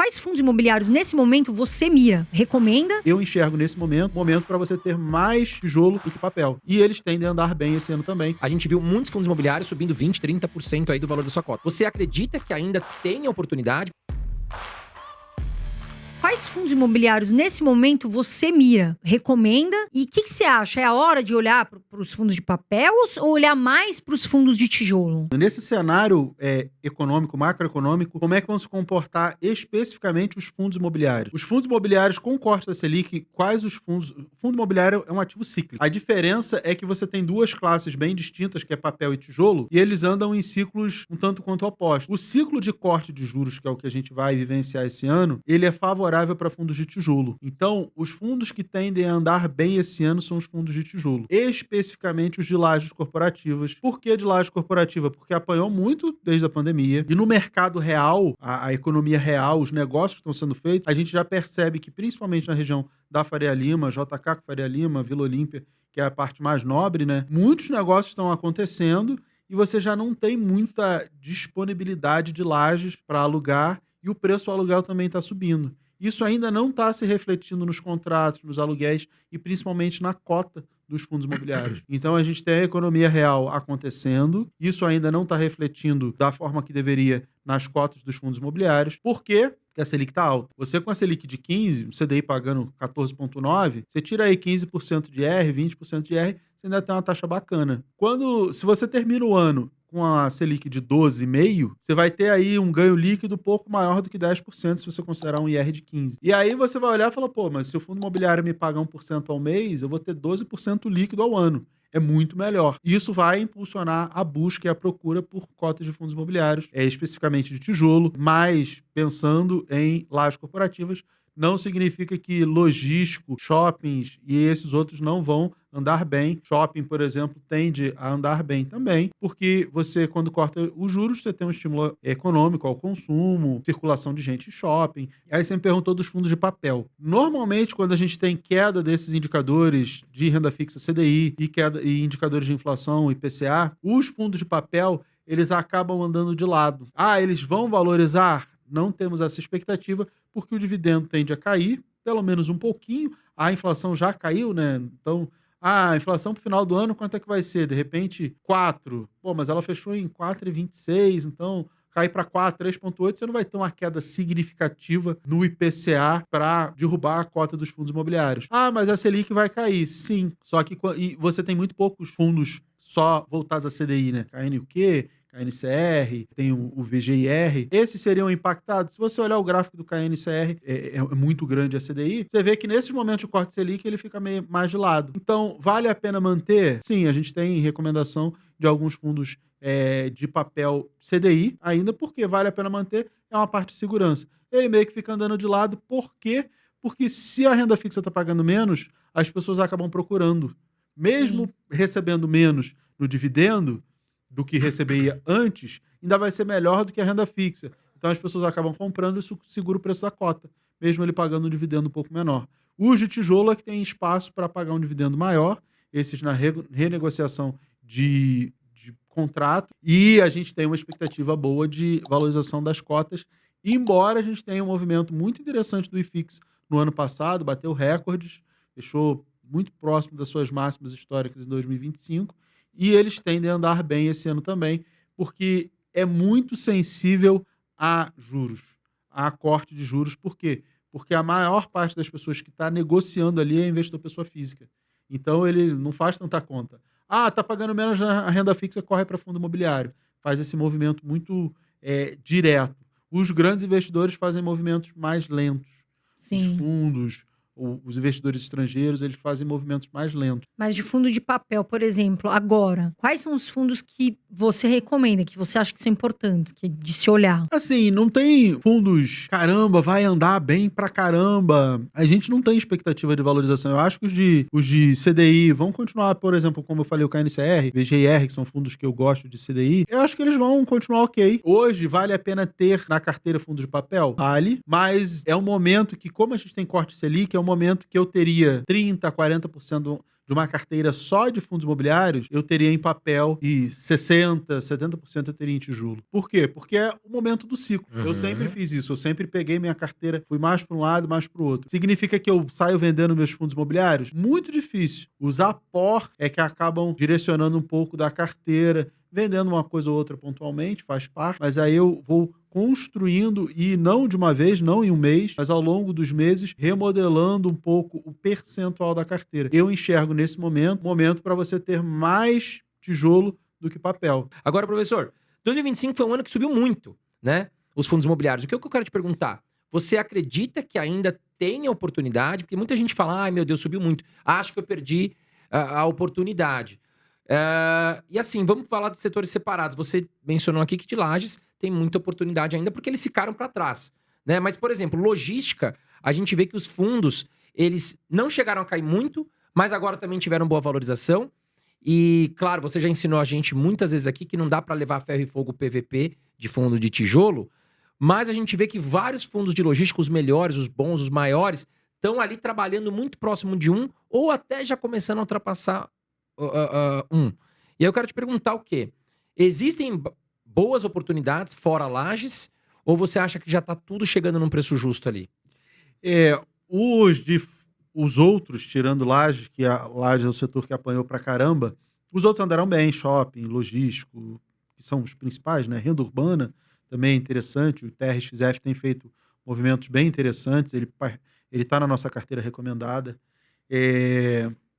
Quais fundos imobiliários, nesse momento, você mira? Recomenda? Eu enxergo nesse momento, para você ter mais tijolo do que papel. E eles tendem a andar bem esse ano também. A gente viu muitos fundos imobiliários subindo 20, 30% aí do valor da sua cota. Você acredita que ainda tem oportunidade? Quais fundos imobiliários, nesse momento, você mira? Recomenda? E o que você acha? É a hora de olhar para os fundos de papel ou olhar mais para os fundos de tijolo? Nesse cenário econômico, macroeconômico, como é que vão se comportar especificamente os fundos imobiliários? Os fundos imobiliários com corte da Selic, quais os fundos... O fundo imobiliário é um ativo cíclico. A diferença é que você tem duas classes bem distintas, que é papel e tijolo, e eles andam em ciclos um tanto quanto opostos. O ciclo de corte de juros, que é o que a gente vai vivenciar esse ano, ele é favorável para fundos de tijolo. Então, os fundos que tendem a andar bem esse ano são os fundos de tijolo. Especificamente os de lajes corporativas. Por que de laje corporativa? Porque apanhou muito desde a pandemia. E no mercado real, a economia real, os negócios que estão sendo feitos, a gente já percebe que, principalmente na região da Faria Lima, JK Faria Lima, Vila Olímpia, que é a parte mais nobre, né? Muitos negócios estão acontecendo e você já não tem muita disponibilidade de lajes para alugar e o preço do aluguel também está subindo. Isso ainda não está se refletindo nos contratos, nos aluguéis e principalmente na cota dos fundos imobiliários. Então a gente tem a economia real acontecendo, isso ainda não está refletindo da forma que deveria nas cotas dos fundos imobiliários. Por quê? Porque a Selic está alta. Você com a Selic de 15, o CDI pagando 14,9, você tira aí 15% de R, 20% de R, você ainda tem uma taxa bacana. Se você termina o ano com a Selic de 12,5, você vai ter aí um ganho líquido pouco maior do que 10% se você considerar um IR de 15. E aí você vai olhar e falar, pô, mas se o fundo imobiliário me pagar 1% ao mês, eu vou ter 12% líquido ao ano. É muito melhor. Isso vai impulsionar a busca e a procura por cotas de fundos imobiliários, especificamente de tijolo, mas pensando em lajes corporativas, não significa que logístico, shoppings e esses outros não vão andar bem. Shopping, por exemplo, tende a andar bem também, porque você, quando corta os juros, você tem um estímulo econômico ao consumo, circulação de gente em shopping. Aí você me perguntou dos fundos de papel. Normalmente, quando a gente tem queda desses indicadores de renda fixa CDI e indicadores de inflação IPCA, os fundos de papel, eles acabam andando de lado. Eles vão valorizar? Não temos essa expectativa, porque o dividendo tende a cair, pelo menos um pouquinho. A inflação já caiu, né? Então, a inflação pro final do ano, quanto é que vai ser? De repente, 4. Pô, mas ela fechou em 4,26, então cair para 4, 3,8, você não vai ter uma queda significativa no IPCA para derrubar a cota dos fundos imobiliários. Mas a Selic vai cair, sim. Só que você tem muito poucos fundos só voltados a CDI, né? KNUQ, KNCR, tem o VGIR. Esses seriam impactados. Se você olhar o gráfico do KNCR, é muito grande a CDI, você vê que nesses momentos de corte Selic ele fica meio mais de lado. Então, vale a pena manter? Sim, a gente tem recomendação de alguns fundos de papel CDI ainda, porque vale a pena manter, é uma parte de segurança. Ele meio que fica andando de lado, por quê? Porque se a renda fixa está pagando menos, as pessoas acabam procurando. Mesmo recebendo menos no dividendo do que recebia antes, ainda vai ser melhor do que a renda fixa. Então as pessoas acabam comprando e isso segura o preço da cota, mesmo ele pagando um dividendo um pouco menor. Os de tijolo é que tem espaço para pagar um dividendo maior, esses na renegociação de contrato, e a gente tem uma expectativa boa de valorização das cotas, embora a gente tenha um movimento muito interessante do IFIX no ano passado, bateu recordes, fechou muito próximo das suas máximas históricas em 2025, e eles tendem a andar bem esse ano também, porque é muito sensível a juros, a corte de juros. Por quê? Porque a maior parte das pessoas que está negociando ali é investidor pessoa física. Então ele não faz tanta conta. Tá pagando menos na renda fixa, corre para fundo imobiliário. Faz esse movimento muito direto. Os grandes investidores fazem movimentos mais lentos. Sim. Os fundos, os investidores estrangeiros, eles fazem movimentos mais lentos. Mas de fundo de papel, por exemplo, agora, quais são os fundos que você recomenda, que você acha que são importantes, que de se olhar? Assim, não tem fundos, caramba, vai andar bem pra caramba. A gente não tem expectativa de valorização. Eu acho que os de CDI vão continuar, por exemplo, como eu falei, o KNCR, VGIR, que são fundos que eu gosto de CDI, eu acho que eles vão continuar ok. Hoje, vale a pena ter na carteira fundos de papel? Vale, mas é um momento que, como a gente tem corte Selic, é um momento que eu teria 30%, 40% de uma carteira só de fundos imobiliários, eu teria em papel e 60%, 70% eu teria em tijolo. Por quê? Porque é o momento do ciclo. Eu sempre fiz isso, eu sempre peguei minha carteira, fui mais para um lado, mais para o outro. Significa que eu saio vendendo meus fundos imobiliários? Muito difícil. Os aportes é que acabam direcionando um pouco da carteira, vendendo uma coisa ou outra pontualmente, faz parte, mas aí eu vou construindo, e não de uma vez, não em um mês, mas ao longo dos meses, remodelando um pouco o percentual da carteira. Eu enxergo nesse momento para você ter mais tijolo do que papel. Agora, professor, 2025 foi um ano que subiu muito, né? Os fundos imobiliários. O que eu quero te perguntar? Você acredita que ainda tem oportunidade? Porque muita gente fala, ai meu Deus, subiu muito. Acho que eu perdi a oportunidade. E assim, vamos falar de setores separados. Você mencionou aqui que de Lajes tem muita oportunidade ainda porque eles ficaram para trás, né? Mas, por exemplo, logística, a gente vê que os fundos, eles não chegaram a cair muito, mas agora também tiveram boa valorização. E, claro, você já ensinou a gente muitas vezes aqui que não dá para levar ferro e fogo PVP de fundo de tijolo, mas a gente vê que vários fundos de logística, os melhores, os bons, os maiores, estão ali trabalhando muito próximo de um ou até já começando a ultrapassar um. E aí eu quero te perguntar o quê? Existem boas oportunidades fora Lajes ou você acha que já está tudo chegando num preço justo ali? Os outros, tirando Lajes, que a Lajes é o setor que apanhou pra caramba, os outros andaram bem, shopping, logístico, que são os principais, né? Renda urbana também é interessante, o TRXF tem feito movimentos bem interessantes, ele está na nossa carteira recomendada.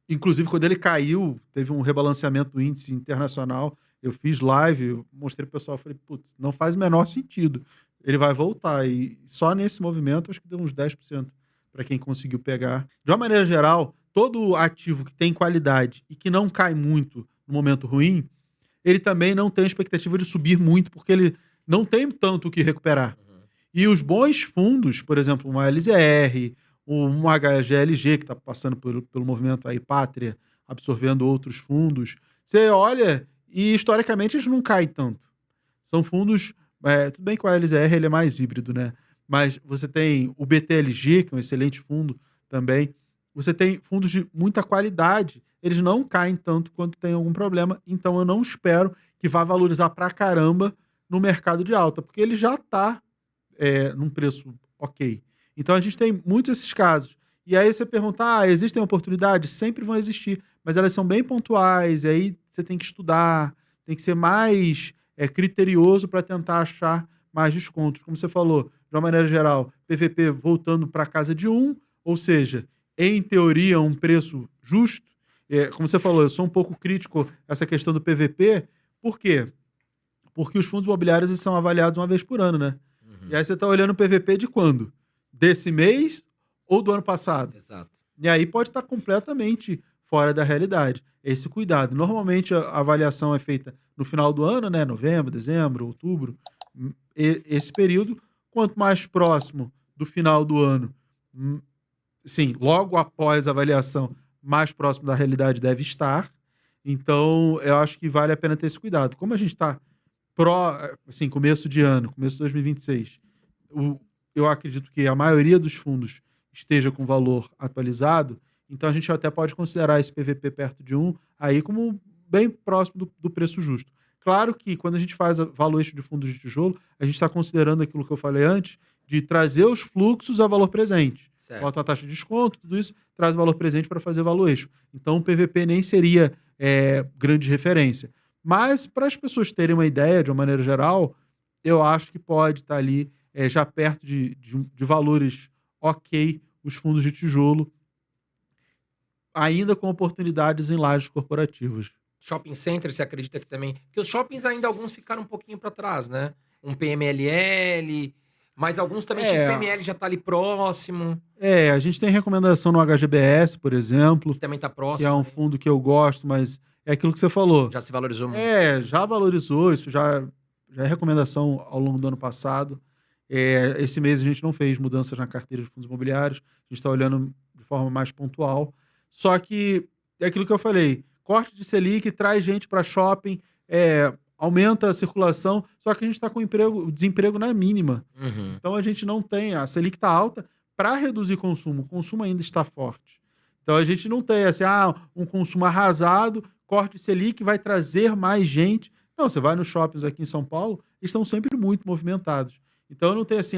Inclusive, quando ele caiu, teve um rebalanceamento do índice internacional, eu fiz live, eu mostrei pro pessoal, falei, putz, não faz o menor sentido, ele vai voltar, e só nesse movimento acho que deu uns 10% para quem conseguiu pegar. De uma maneira geral, todo ativo que tem qualidade e que não cai muito no momento ruim, ele também não tem expectativa de subir muito, porque ele não tem tanto o que recuperar. E os bons fundos, por exemplo, uma LZR, um HGLG, que está passando pelo movimento aí Pátria, absorvendo outros fundos, você olha e, historicamente, eles não caem tanto. São fundos... tudo bem que o LZR ele é mais híbrido, né? Mas você tem o BTLG, que é um excelente fundo também. Você tem fundos de muita qualidade. Eles não caem tanto quanto tem algum problema. Então, eu não espero que vá valorizar pra caramba no mercado de alta, porque ele já está num preço ok. Então, a gente tem muitos esses casos. E aí você pergunta, existem oportunidades? Sempre vão existir, mas elas são bem pontuais, e aí você tem que estudar, tem que ser mais criterioso para tentar achar mais descontos. Como você falou, de uma maneira geral, PVP voltando para casa de 1, ou seja, em teoria, um preço justo. Como você falou, eu sou um pouco crítico a essa questão do PVP. Por quê? Porque os fundos imobiliários eles são avaliados uma vez por ano, né? E aí você está olhando o PVP de quando? Desse mês ou do ano passado? Exato. E aí pode estar completamente fora da realidade. Esse cuidado. Normalmente a avaliação é feita no final do ano, né? Novembro, dezembro, outubro. Esse período, quanto mais próximo do final do ano, sim, logo após a avaliação, mais próximo da realidade deve estar. Então, eu acho que vale a pena ter esse cuidado. Como a gente está começo de ano, começo de 2026, eu acredito que a maioria dos fundos esteja com valor atualizado, então a gente até pode considerar esse PVP perto de 1 aí como bem próximo do preço justo. Claro que quando a gente faz a valuation de fundos de tijolo, a gente está considerando aquilo que eu falei antes, de trazer os fluxos a valor presente. Certo. Bota a taxa de desconto, tudo isso traz valor presente para fazer valuation. Então o PVP nem seria grande referência. Mas para as pessoas terem uma ideia, de uma maneira geral, eu acho que pode estar ali já perto de valores ok, os fundos de tijolo, ainda com oportunidades em lajes corporativas. Shopping center, você acredita que também... Porque os shoppings ainda, alguns ficaram um pouquinho para trás, né? Um PMLL, mas alguns também, XPML já tá ali próximo. A gente tem recomendação no HGBS, por exemplo. Que também tá próximo. Que é um fundo que eu gosto, mas é aquilo que você falou. Já se valorizou muito. Já valorizou, isso já é recomendação ao longo do ano passado. Esse mês a gente não fez mudanças na carteira de fundos imobiliários, a gente está olhando de forma mais pontual. Só que é aquilo que eu falei, corte de Selic traz gente para shopping, aumenta a circulação, só que a gente está com o desemprego na mínima. Então a gente não tem, a Selic está alta para reduzir consumo, o consumo ainda está forte. Então a gente não tem assim, um consumo arrasado, corte Selic vai trazer mais gente. Não, você vai nos shoppings aqui em São Paulo, eles estão sempre muito movimentados. Então não tem assim,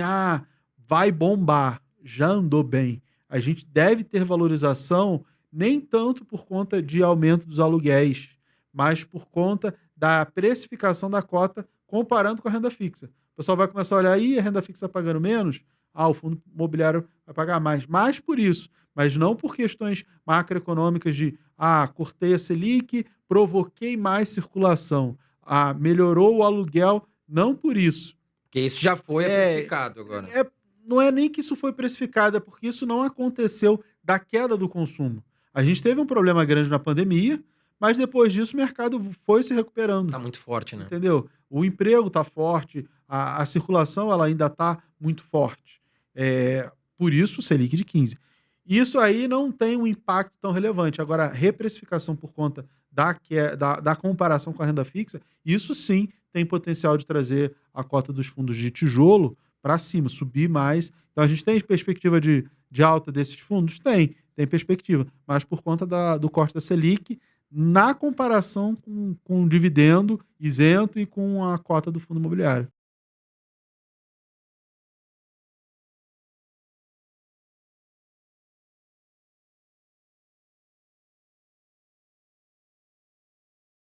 vai bombar, já andou bem. A gente deve ter valorização nem tanto por conta de aumento dos aluguéis, mas por conta da precificação da cota comparando com a renda fixa. O pessoal vai começar a olhar, a renda fixa está pagando menos? O fundo imobiliário vai pagar mais. Mais por isso, mas não por questões macroeconômicas de, cortei a Selic, provoquei mais circulação, melhorou o aluguel, não por isso. Porque isso já foi precificado agora. Não é nem que isso foi precificado, é porque isso não aconteceu da queda do consumo. A gente teve um problema grande na pandemia, mas depois disso o mercado foi se recuperando. Tá muito forte, né? Entendeu? O emprego tá forte, a circulação ela ainda tá muito forte. Por isso o Selic de 15. Isso aí não tem um impacto tão relevante. Agora, a reprecificação por conta da comparação com a renda fixa, isso sim tem potencial de trazer a cota dos fundos de tijolo para cima, subir mais. Então a gente tem perspectiva de alta desses fundos? Tem perspectiva, mas por conta do corte da Selic, na comparação com o dividendo isento e com a cota do fundo imobiliário.